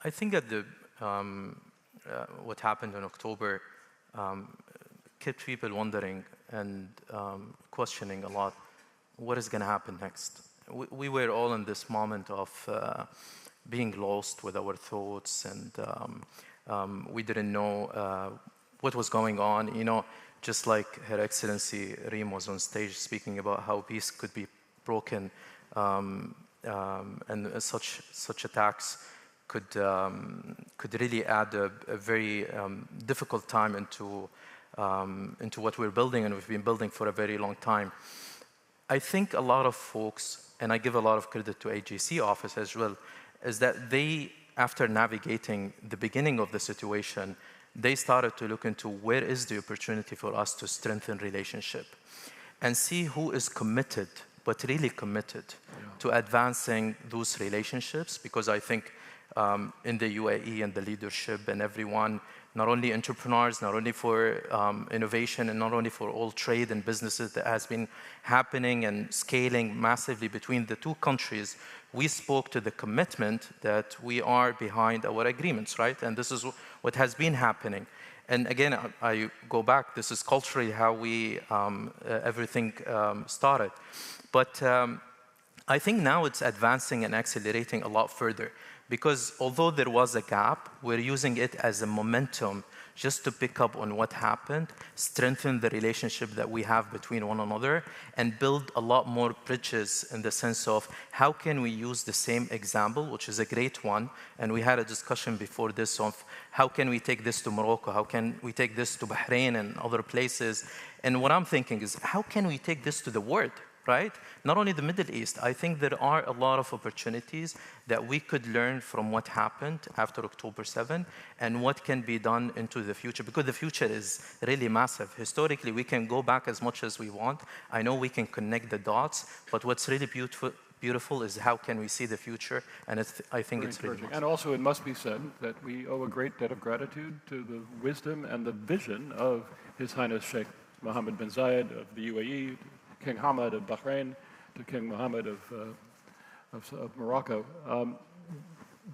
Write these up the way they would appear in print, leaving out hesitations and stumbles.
I think that what happened in October kept people wondering and questioning a lot, what is going to happen next? We were all in this moment of being lost with our thoughts, and we didn't know what was going on. You know, just like Her Excellency Reem was on stage speaking about how peace could be broken, and such attacks could really add a very difficult time into what we're building, and we've been building for a very long time. I think a lot of folks, and I give a lot of credit to AJC office as well, is that they, after navigating the beginning of the situation, they started to look into where is the opportunity for us to strengthen relationship and see who is committed, but really committed to advancing those relationships. Because I think in the UAE and the leadership and everyone, not only entrepreneurs, not only for innovation, and not only for all trade and businesses that has been happening and scaling massively between the two countries, we spoke to the commitment that we are behind our agreements, right? And this is what has been happening. And again, I go back, this is culturally how we, everything started. But I think now it's advancing and accelerating a lot further, because although there was a gap, we're using it as a momentum just to pick up on what happened, strengthen the relationship that we have between one another, and build a lot more bridges in the sense of how can we use the same example, which is a great one, and we had a discussion before this of how can we take this to Morocco, how can we take this to Bahrain and other places, and what I'm thinking is how can we take this to the world? Right? Not only the Middle East, I think there are a lot of opportunities that we could learn from what happened after October 7 and what can be done into the future, because the future is really massive. Historically, we can go back as much as we want. I know we can connect the dots, but what's really beautiful is how can we see the future, and I think it's really And also, it must be said that we owe a great debt of gratitude to the wisdom and the vision of His Highness Sheikh Mohammed bin Zayed of the UAE, King Hamad of Bahrain, to King Mohammed of Morocco.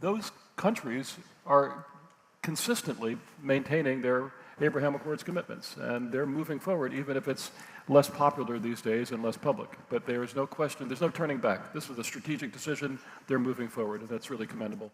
Those countries are consistently maintaining their Abraham Accords commitments, and they're moving forward, even if it's less popular these days and less public. But there is no question, there's no turning back. This was a strategic decision. They're moving forward, and that's really commendable.